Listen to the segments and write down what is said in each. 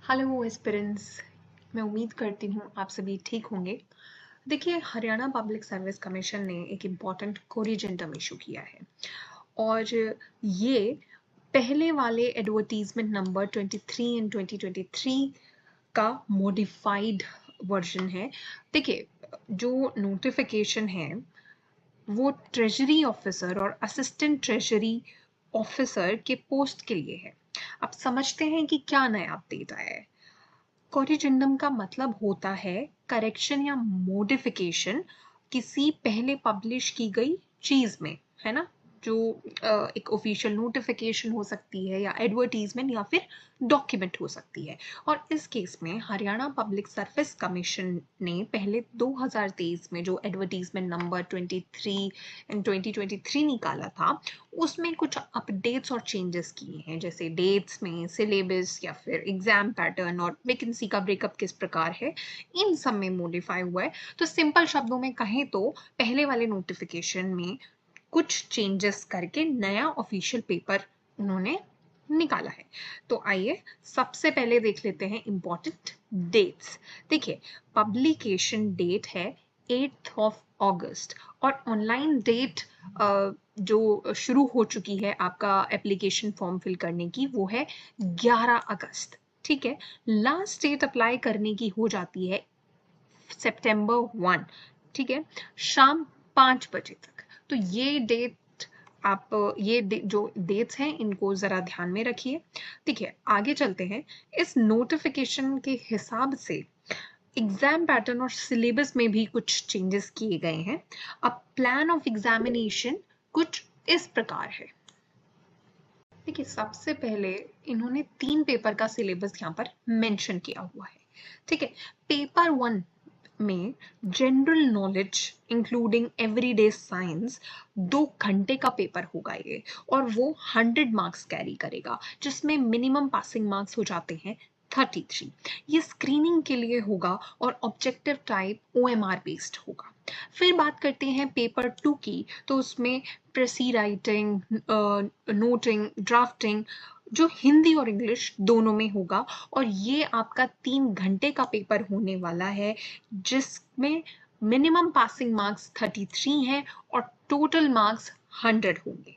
Hello aspirants. मैं उम्मीद करती हूँ आप सभी ठीक होंगे। देखिए, हरियाणा पब्लिक सर्विस कमीशन ने एक इम्पॉर्टेंट कोरिजेंडम इशू किया है और ये पहले वाले एडवर्टीजमेंट नंबर 23 एंड 2023 का मॉडिफाइड वर्जन है। देखिए, जो नोटिफिकेशन है वो ट्रेजरी ऑफिसर और असिस्टेंट ट्रेजरी ऑफिसर के पोस्ट के लिए है। आप समझते हैं कि क्या नया अपडेट आया है। कोरिजेंडम का मतलब होता है करेक्शन या मॉडिफिकेशन किसी पहले पब्लिश की गई चीज में, है ना। जो एक ऑफिशियल नोटिफिकेशन हो सकती है या एडवर्टीजमेंट या फिर डॉक्यूमेंट हो सकती है। और इस केस में हरियाणा पब्लिक सर्विस कमीशन ने पहले 2023 में जो एडवर्टीजमेंट नंबर 23 एंड 2023 निकाला था उसमें कुछ अपडेट्स और चेंजेस किए हैं, जैसे डेट्स में, सिलेबस या फिर एग्जाम पैटर्न और वैकेंसी का ब्रेकअप किस प्रकार है, इन सब में मॉडिफाई हुआ है। तो सिंपल शब्दों में कहें तो पहले वाले नोटिफिकेशन में कुछ चेंजेस करके नया ऑफिशियल पेपर उन्होंने निकाला है। तो आइए सबसे पहले देख लेते हैं इंपॉर्टेंट डेट्स। देखिए, पब्लिकेशन डेट है 8th ऑफ अगस्त और ऑनलाइन डेट जो शुरू हो चुकी है आपका एप्लीकेशन फॉर्म फिल करने की वो है 11 अगस्त। ठीक है, लास्ट डेट अप्लाई करने की हो जाती है सितंबर 1। ठीक है, शाम 5 बजे तक। तो ये डेट आप जो डेट्स हैं इनको जरा ध्यान में रखिए। देखिए, आगे चलते हैं। इस नोटिफिकेशन के हिसाब से एग्जाम पैटर्न और सिलेबस में भी कुछ चेंजेस किए गए हैं। अब प्लान ऑफ एग्जामिनेशन कुछ इस प्रकार है। देखिए, सबसे पहले इन्होंने 3 पेपर का सिलेबस यहाँ पर मेंशन किया हुआ है। ठीक है, पेपर 1 में general knowledge including everyday science 2 घंटे का पेपर होगा ये, और वो 100 मार्क्स कैरी करेगा, जिसमें मिनिमम पासिंग मार्क्स हो जाते हैं 33। ये स्क्रीनिंग के लिए होगा और ऑब्जेक्टिव टाइप OMR बेस्ड होगा। फिर बात करते हैं पेपर 2 की, तो उसमें प्रेसी राइटिंग, नोटिंग, ड्राफ्टिंग जो हिंदी और इंग्लिश दोनों में होगा, और ये आपका 3 घंटे का पेपर होने वाला है, जिसमें मिनिमम पासिंग मार्क्स 33 हैं और टोटल मार्क्स 100 होंगे।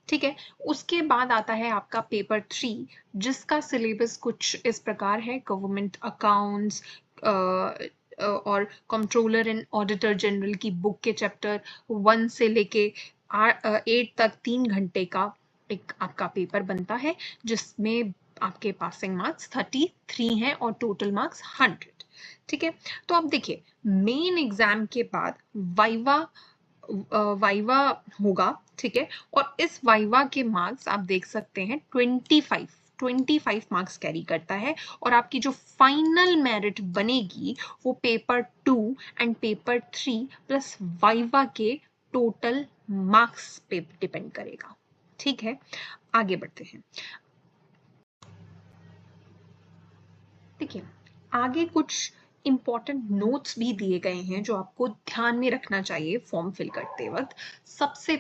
ठीक है, उसके बाद आता है आपका पेपर 3, जिसका सिलेबस कुछ इस प्रकार है। गवर्नमेंट अकाउंट्स और कंट्रोलर एंड ऑडिटर जनरल की बुक के चैप्टर 1 से लेके 8 तक 3 घंटे का एक आपका पेपर बनता है, जिसमें आपके पासिंग मार्क्स 33 हैं और टोटल मार्क्स 100। ठीक है, तो अब देखिए, मेन एग्जाम के बाद वाइवा होगा। ठीक है, और इस वाइवा के मार्क्स आप देख सकते हैं 25 मार्क्स कैरी करता है, और आपकी जो फाइनल मेरिट बनेगी वो paper 2 and paper 3 plus viva के टोटल मार्क्स पे डिपेंड करेगा। ठीक है, आगे बढ़ते हैं। देखिए, आगे कुछ इंपॉर्टेंट नोट्स भी दिए गए हैं जो आपको ध्यान में रखना चाहिए फॉर्म फिल करते वक्त। सबसे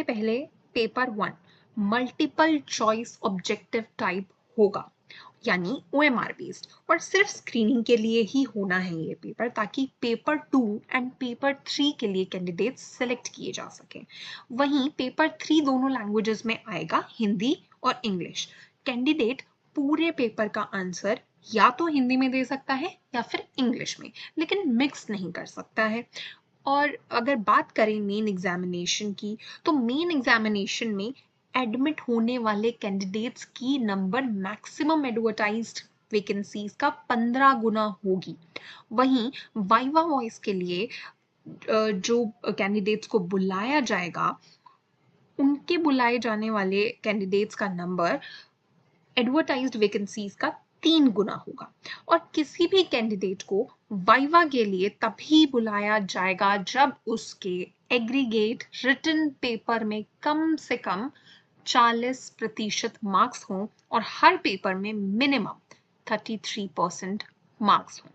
पहले paper 1 multiple choice objective type होगा, यानी OMR बेस्ड, और सिर्फ स्क्रीनिंग के लिए ही होना है ये पेपर, ताकि पेपर 2 एंड पेपर 3 के लिए कैंडिडेट्स सेलेक्ट किए जा सकें। वहीं पेपर 3 दोनों लैंग्वेजेस में आएगा, हिंदी और इंग्लिश। कैंडिडेट पूरे पेपर का आंसर या तो हिंदी में दे सकता है या फिर इंग्लिश में, लेकिन मिक्स नहीं कर सकता है। और अगर बात करें मेन एग्जामिनेशन की, तो मेन एग्जामिनेशन में एडमिट होने वाले कैंडिडेट्स की नंबर मैक्सिमम एडवर्टाइज्ड वैकेंसीज का 15 गुना होगी। वहीं वाइवा वॉइस के लिए जो कैंडिडेट्स को बुलाया जाएगा, उनके बुलाए जाने वाले कैंडिडेट्स का नंबर एडवर्टाइज्ड वैकेंसीज का 3 गुना होगा। और किसी भी कैंडिडेट को वाइवा के लिए तभी बुलाया जाएगा जब उसके एग्रीगेट रिटन पेपर में कम से कम 40% मार्क्स हों और हर पेपर में मिनिमम 33% मार्क्स हों।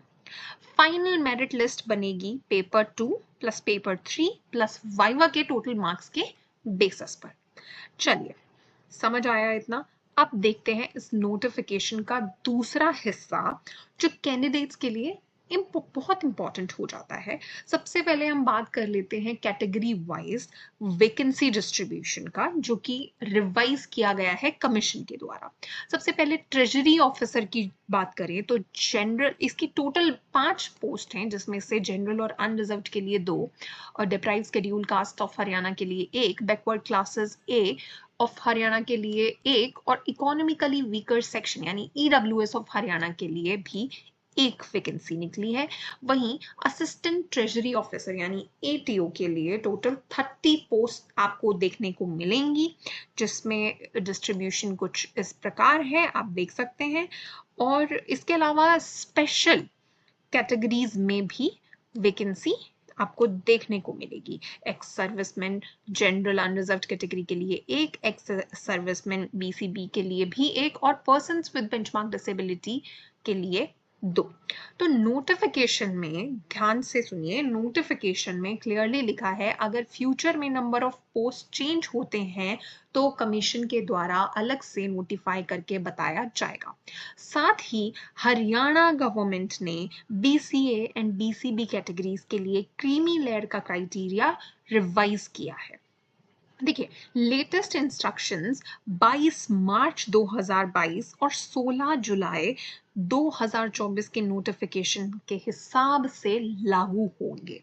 फाइनल मेरिट लिस्ट बनेगी paper 2 plus paper 3 plus viva के टोटल मार्क्स के बेसिस पर। चलिए, समझ आया इतना। अब देखते हैं इस नोटिफिकेशन का दूसरा हिस्सा जो कैंडिडेट्स के लिए बहुत इंपॉर्टेंट हो जाता है। सबसे पहले हम बात कर लेते हैं कैटेगरी वाइज वैकेंसी डिस्ट्रीब्यूशन का, जो कि रिवाइज किया गया है कमीशन के द्वारा। सबसे पहले ट्रेजरी ऑफिसर की बात करें तो जनरल, इसकी टोटल 5 पोस्ट हैं, जिसमें से जनरल और अनरिजर्व्ड के लिए 2 और deprived schedule caste of Haryana के लिए 1, backward classes A of Haryana के लिए 1 और इकोनॉमिकली वीकर सेक्शन यानी ईडब्ल्यूएस ऑफ हरियाणा के लिए भी 1 वैकेंसी निकली है। वहीं असिस्टेंट ट्रेजरी ऑफिसर यानी एटीओ के लिए टोटल 30 पोस्ट आपको देखने को मिलेंगी, जिसमें डिस्ट्रीब्यूशन कुछ इस प्रकार है, आप देख सकते हैं। और इसके अलावा स्पेशल कैटेगरीज में भी वैकेंसी आपको देखने को मिलेगी। Ex serviceman general unreserved category के लिए 1, एक्स सर्विसमैन बीसीबी के लिए भी 1 और पर्सन्स विद बेंचमार्क डिसेबिलिटी के लिए 2। तो नोटिफिकेशन में ध्यान से सुनिए, नोटिफिकेशन में क्लियरली लिखा है अगर फ्यूचर में नंबर ऑफ पोस्ट चेंज होते हैं तो कमीशन के द्वारा अलग से नोटिफाई करके बताया जाएगा। साथ ही हरियाणा गवर्नमेंट ने बीसीए एंड बीसीबी कैटेगरीज के लिए क्रीमी लेयर का क्राइटेरिया रिवाइज किया है। देखिए, लेटेस्ट इंस्ट्रक्शंस 22 मार्च 2022 और 16 जुलाई 2024 के नोटिफिकेशन के हिसाब से लागू होंगे।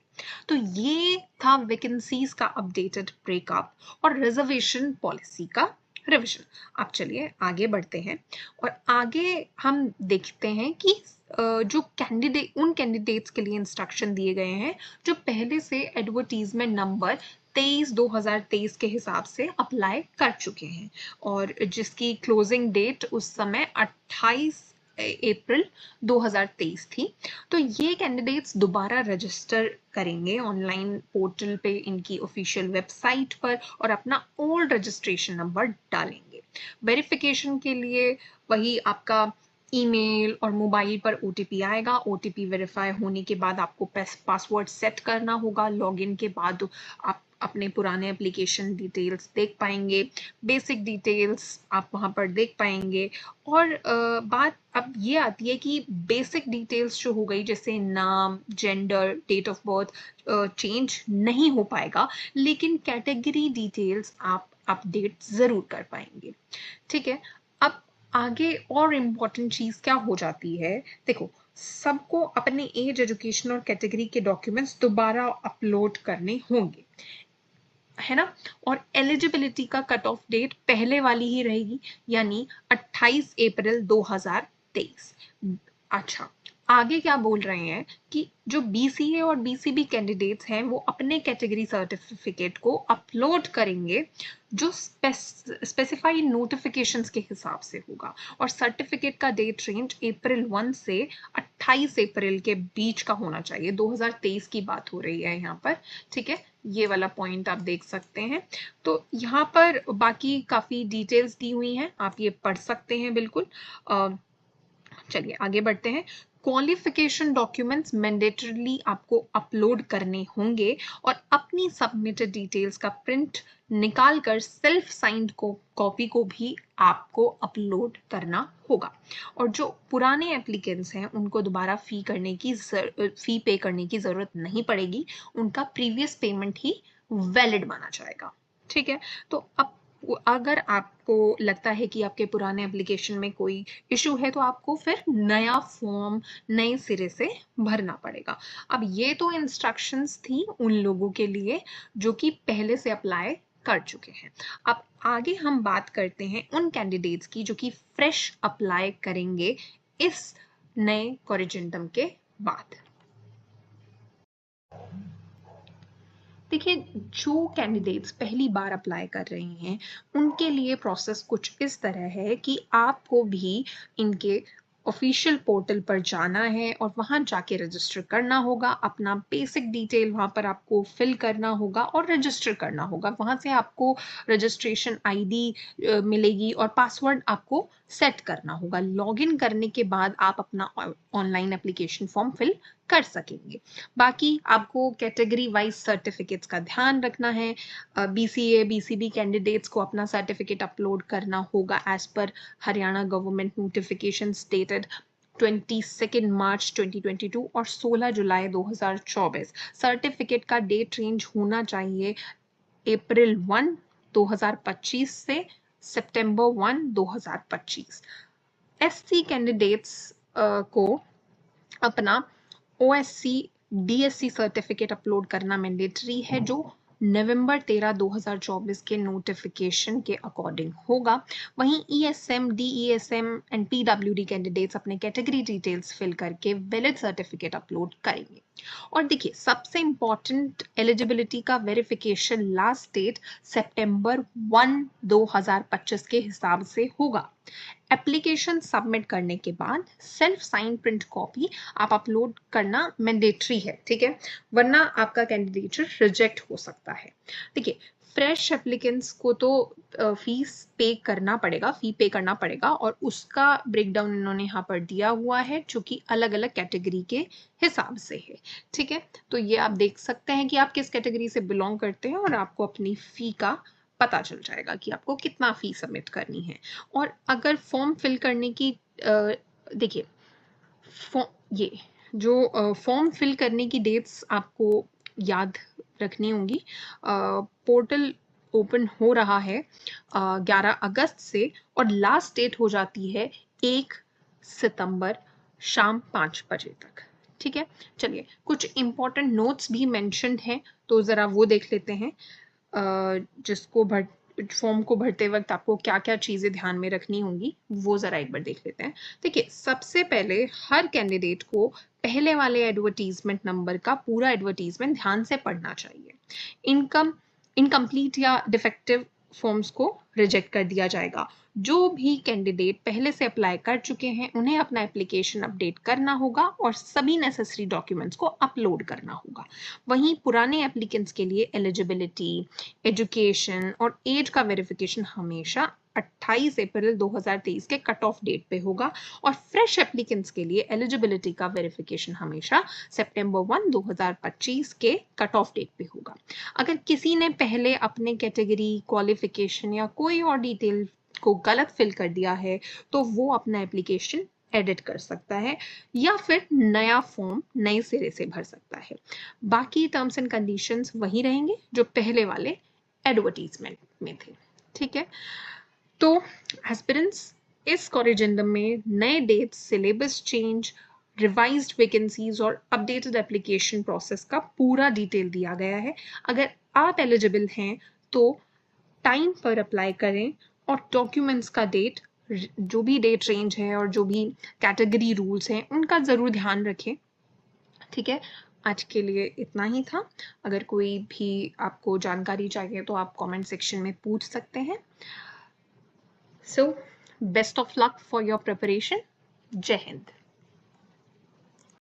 तो ये था वैकेंसीज का अपडेटेड ब्रेकअप और रिजर्वेशन पॉलिसी का रिवीजन। अब चलिए आगे बढ़ते हैं और आगे हम देखते हैं कि जो उन कैंडिडेट्स के लिए इंस्ट्रक्शन दिए गए हैं जो पहले से एडवर्टीजमेंट नंबर 23/2023 के हिसाब से अप्लाई कर चुके हैं और जिसकी क्लोजिंग डेट उस समय 28 अप्रैल 2023 थी। तो ये कैंडिडेट्स दोबारा रजिस्टर करेंगे ऑनलाइन पोर्टल पे, इनकी ऑफिशियल वेबसाइट पर, और अपना ओल्ड रजिस्ट्रेशन नंबर डालेंगे। वेरिफिकेशन के लिए वही आपका ईमेल और मोबाइल पर ओटीपी आएगा। ओटीपी वेरीफाई होने के बाद आपको पासवर्ड सेट करना होगा। लॉगिन के बाद आप अपने पुराने एप्लीकेशन डिटेल्स देख पाएंगे, बेसिक डिटेल्स आप वहां पर देख पाएंगे। और बात अब ये आती है कि बेसिक डिटेल्स जो हो गई, जैसे नाम, gender, date of birth change नहीं हो पाएगा, लेकिन कैटेगरी डिटेल्स आप अपडेट जरूर कर पाएंगे। ठीक है, अब आगे और इम्पॉर्टेंट चीज क्या हो जाती है, देखो सबको अपने एज, एजुकेशन और कैटेगरी के डॉक्यूमेंट्स दोबारा अपलोड करने होंगे, है ना। और एलिजिबिलिटी का कट ऑफ डेट पहले वाली ही रहेगी, यानी 28 अप्रैल 2023। अच्छा, आगे क्या बोल रहे हैं कि जो बीसीए और बीसीबी कैंडिडेट्स हैं वो अपने कैटेगरी सर्टिफिकेट को अपलोड करेंगे जो स्पेसिफाइड नोटिफिकेशंस के हिसाब से होगा, और सर्टिफिकेट का डेट रेंज अप्रैल 1 से 28 अप्रैल के बीच का होना चाहिए। 2023 की बात हो रही है यहाँ पर, ठीक है, ये वाला पॉइंट आप देख सकते हैं। तो यहाँ पर बाकी काफी डिटेल्स दी हुई हैं, आप ये पढ़ सकते हैं बिल्कुल। चलिए आगे बढ़ते हैं। क्वालिफिकेशन डॉक्यूमेंट्स मैंडेटरीली आपको अपलोड करने होंगे और अपनी सबमिटेड डिटेल्स का प्रिंट निकाल कर सेल्फ साइंड कॉपी को भी आपको अपलोड करना होगा। और जो पुराने एप्लीकेंट्स हैं उनको दोबारा फी पे करने की जरूरत नहीं पड़ेगी, उनका प्रीवियस पेमेंट ही वैलिड माना जाएगा। ठीक है, तो अब अगर आपको लगता है कि आपके पुराने एप्लीकेशन में कोई इशू है तो आपको फिर नया फॉर्म नए सिरे से भरना पड़ेगा। अब ये तो इंस्ट्रक्शंस थी उन लोगों के लिए जो कि पहले से अप्लाई कर चुके हैं। अब आगे हम बात करते हैं उन कैंडिडेट्स की जो कि फ्रेश अप्लाई करेंगे इस नए कोरिजेंडम के बाद। देखिए, जो कैंडिडेट्स पहली बार अप्लाई कर रहे हैं उनके लिए प्रोसेस कुछ इस तरह है कि आपको भी इनके ऑफिशियल पोर्टल पर जाना है और वहां जाके रजिस्टर करना होगा। अपना बेसिक डिटेल वहां पर आपको फिल करना होगा और रजिस्टर करना होगा। वहां से आपको रजिस्ट्रेशन आईडी मिलेगी और पासवर्ड आपको सेट करना होगा। लॉगिन करने के बाद आप अपना ऑनलाइन एप्लीकेशन फॉर्म फिल कर सकेंगे। बाकी आपको कैटेगरी वाइज सर्टिफिकेट्स का ध्यान रखना है। BCA BCB कैंडिडेट्स को अपना सर्टिफिकेट अपलोड करना होगा as per Haryana government notification dated 22 March 2022 और 16 जुलाई 2024। सर्टिफिकेट का डेट रेंज होना चाहिए अप्रैल 1 2025 से सितंबर 1 2025। SC कैंडिडेट्स को अपना OSC DSC सर्टिफिकेट अपलोड करना मैंडेटरी है, जो नवंबर 13 2024 के नोटिफिकेशन के अकॉर्डिंग होगा। वहीं ESM DESM and PWD candidates अपने कैटेगरी डिटेल्स फिल करके वैलिड सर्टिफिकेट अपलोड करेंगे। और देखिए, सबसे इंपॉर्टेंट एलिजिबिलिटी का वेरिफिकेशन लास्ट डेट सितंबर 1 2025 के हिसाब से होगा। एप्लीकेशन सबमिट करने के बाद सेल्फ साइन प्रिंट कॉपी आप अपलोड करना मैंडेटरी है, ठीक है, वरना आपका कैंडिडेचर रिजेक्ट हो सकता है। देखिए, फ्रेश एप्लीकेंट्स को तो फीस पे करना पड़ेगा, फी पे करना पड़ेगा, और उसका ब्रेकडाउन इन्होंने यहाँ पर दिया हुआ है जो कि अलग अलग कैटेगरी के हिसाब से है, ठीक है। तो ये आप देख सकते हैं कि आप किस कैटेगरी से बिलोंग करते हैं और आपको अपनी फी का पता चल जाएगा कि आपको कितना फी सबमिट करनी है। और अगर फॉर्म फिल करने की देखिए, ये जो फॉर्म फिल करने की डेट्स आपको याद रखनी होंगी। पोर्टल ओपन हो रहा है 11 अगस्त से और लास्ट डेट हो जाती है 1 सितंबर शाम 5 बजे तक, ठीक है। चलिए, कुछ इंपॉर्टेंट नोट्स भी मेंशन्ड हैं, तो जरा वो देख लेते हैं। जिसको फॉर्म को भरते वक्त आपको क्या क्या चीजें ध्यान में रखनी होंगी, वो जरा एक बार देख लेते हैं। देखिए, सबसे पहले हर कैंडिडेट को पहले वाले एडवर्टीजमेंट नंबर का पूरा एडवर्टीजमेंट ध्यान से पढ़ना चाहिए। इनकम्प्लीट या डिफेक्टिव फॉर्म्स को रिजेक्ट कर दिया जाएगा। जो भी कैंडिडेट पहले से अप्लाई कर चुके हैं उन्हें अपना एप्लीकेशन अपडेट करना होगा और सभी नेसेसरी डॉक्यूमेंट्स को अपलोड करना होगा। वहीं पुराने एप्लीकेंट्स के लिए एलिजिबिलिटी, एजुकेशन और एज का वेरिफिकेशन हमेशा 28 अप्रैल 2023 के कट ऑफ डेट पे होगा और फ्रेश एप्लीकेंट्स के लिए एलिजिबिलिटी का वेरिफिकेशन हमेशा सितंबर 1 2025 के कट ऑफ डेट पे होगा। अगर किसी ने पहले अपने कैटेगरी, क्वालिफिकेशन या कोई और डिटेल को गलत फिल कर दिया है तो वो अपना एप्लीकेशन एडिट कर सकता है या फिर नया फॉर्म नए सिरे से भर सकता है। बाकी टर्म्स एंड कंडीशंस वही रहेंगे जो पहले वाले एडवर्टीजमेंट में थे, ठीक है। तो एस्पिरेंट्स, इस कॉरिजेंडम में नए dates, syllabus change, revised vacancies और अपडेटेड एप्लीकेशन प्रोसेस का पूरा डिटेल दिया गया है। अगर आप एलिजिबल हैं तो टाइम पर अप्लाई करें और डॉक्यूमेंट्स का डेट, जो भी डेट रेंज है और जो भी कैटेगरी रूल्स हैं उनका ज़रूर ध्यान रखें, ठीक है। आज के लिए इतना ही था। अगर कोई भी आपको जानकारी चाहिए तो आप कमेंट सेक्शन में पूछ सकते हैं। So, best of luck for your preparation. Jai Hind.